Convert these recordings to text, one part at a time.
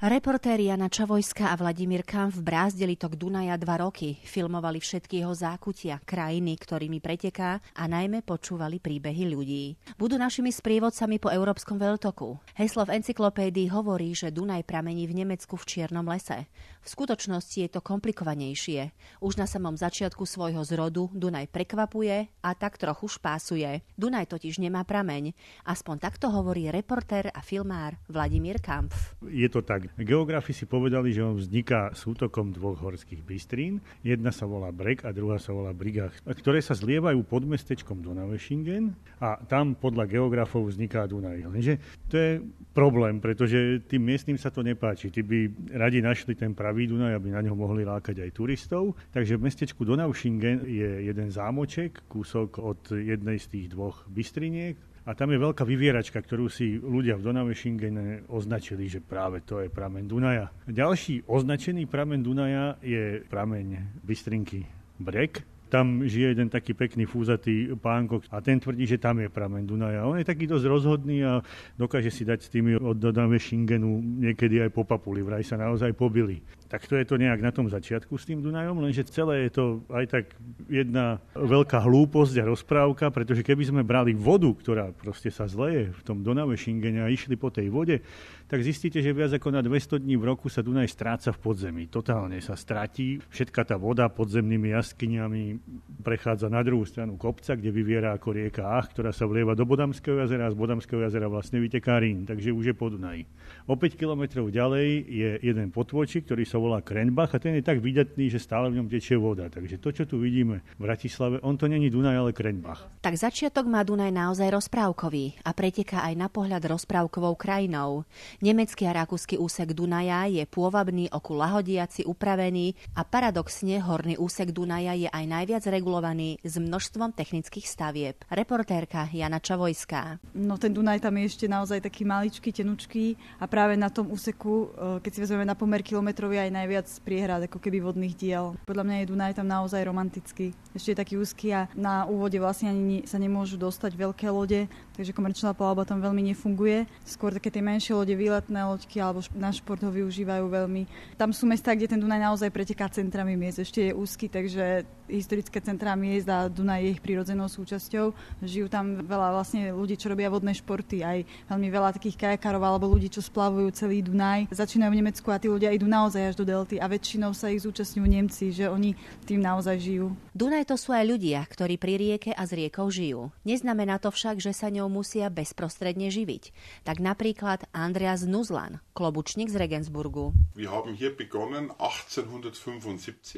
Reportéri Jana Čavojská a Vladimír Kampf brázdili tok Dunaja 2 roky, filmovali všetky jeho zákutia, krajiny, ktorými preteká a najmä počúvali príbehy ľudí. Budú našimi sprievodcami po európskom veľtoku. Heslo v encyklopédii hovorí, že Dunaj pramení v Nemecku v Čiernom lese. V skutočnosti je to komplikovanejšie. Už na samom začiatku svojho zrodu Dunaj prekvapuje a tak trochu špásuje. Dunaj totiž nemá prameň. Aspoň takto hovorí reportér a filmár Vladimír Kampf. Je to tak. Geografi si povedali, že on vzniká sútokom 2 horských bystrín. Jedna sa volá Breg a druhá sa volá Brigach, ktoré sa zlievajú pod mestečkom Donaueschingen a tam podľa geografov vzniká Dunaj. Lenže to je problém, pretože tým miestnym sa to nepáči. Tí by radi našli ten pravý Dunaj, aby na ňo mohli lákať aj turistov. Takže v mestečku Donaueschingen je jeden zámoček, kúsok od jednej z tých 2 bystriniek. A tam je veľká vyvieračka, ktorú si ľudia v Donaueschingene označili, že práve to je prameň Dunaja. Ďalší označený prameň Dunaja je prameň bystrinky Breg. Tam žije jeden taký pekný fúzatý pánko a ten tvrdí, že tam je prameň Dunaja. On je taký dosť rozhodný a dokáže si dať s tými od Donaueschingenu niekedy aj po papuli. Vraj sa naozaj pobili. Tak to je to nejak na tom začiatku s tým Dunajom, lenže celé je to aj tak jedna veľká hlúposť a rozprávka, pretože keby sme brali vodu, ktorá proste sa zleje v tom Donaueschingene a išli po tej vode, tak zistíte, že viac ako na 200 dní v roku sa Dunaj stráca v podzemí. Totálne sa stratí. Všetka tá voda podzemnými jaskyňami prechádza na druhú stranu kopca, kde vyviera ako rieka Ach, ktorá sa vlieva do Bodamského jazera a z Bodamského jazera vlastne vyteká Rín, takže už je po Dunaji. O 5 kilometrov ďalej je jeden potôčik, ktorý sa volá Krenbach a ten je tak vydatný, že stále v ňom tečie voda. Takže to, čo tu vidíme v Bratislave, on to není Dunaj, ale Krenbach. Tak začiatok má Dunaj naozaj rozprávkový a preteká aj na pohľad rozprávkovou krajinou. Nemecký a rakúsky úsek Dunaja je pôvabný, oku lahodiaci, upravený a paradoxne horný úsek Dunaja je aj najviac regulovaný s množstvom technických stavieb. Reportérka Jana Čavojská. No ten Dunaj tam je ešte naozaj taký maličký, tenučký a práve na tom úseku, keď si vezmeme na pomer kilometrový, aj najviac priehrad, ako keby vodných diel. Podľa mňa je Dunaj tam naozaj romantický. Ešte je taký úzky a na úvode vlastne ani sa nemôžu dostať veľké lode, takže komerčná plavba tam veľmi nefunguje. Skôr také tie menšie lode, výletné loďky alebo na šport ho využívajú veľmi. Tam sú mestá, kde ten Dunaj naozaj preteká centrami miest. Ešte je úzky, takže historické centrá miest a Dunaj je ich prirodzenou súčasťou. Žijú tam veľa vlastne ľudí, čo robia vodné športy, aj veľmi veľa takých kajakárov alebo ľudí, čo splavujú celý Dunaj. Začínajú v Nemecku a tí ľudia idú naozaj až do delty a väčšinou sa ich zúčastňujú Nemci, že oni tým naozaj žijú. Dunaj to sú aj ľudia, ktorí pri rieke a s riekou žijú. Neznamená to však, že sa ňou musia bezprostredne živiť. Tak napríklad Andreas Nuzlan, klobučník z Regensburgu.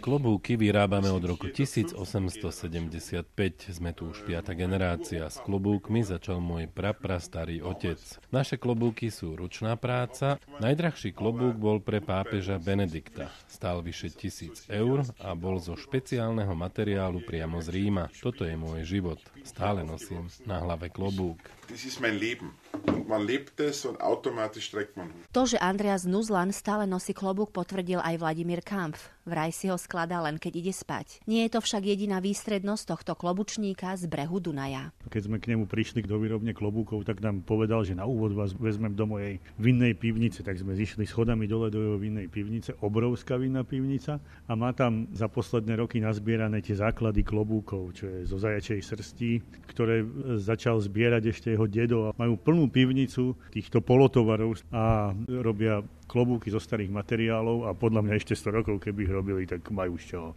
Klobúky vyrábame od roku 1875. Sme tu už 5. generácia. S klobúkmi začal môj praprastarý otec. Naše klobúky sú ručná práca. Najdrahší klobúk bol pre pápeža Benedikta. Stál vyše 1000 eur a bol zo špeciálneho materiálu priamo z Ríma. Toto je môj život. Stále nosím na hlave klobúk. To, že Andreas Nuzlan stále nosí klobúk, potvrdil aj Vladimír Kampf. Vraj si ho skladá len keď ide spať. Nie je to však jediná výstrednosť tohto klobučníka z brehu Dunaja. Keď sme k nemu prišli do výrobne klobúkov, tak nám povedal, že na úvod vás vezmem do mojej vinnej pivnice. Tak sme zišli schodami dole do jeho vinnej pivnice, obrovská vinná pivnica a má tam za posledné roky nazbierané tie základy klobúkov, čo je zo zajačej srsti, ktoré začal zbierať ešte jeho dedo a majú plnú pivnicu týchto polotovarov a robia klobúky zo starých materiálov a podľa mňa ešte 100 rokov, keby ich robili, tak majú z čoho.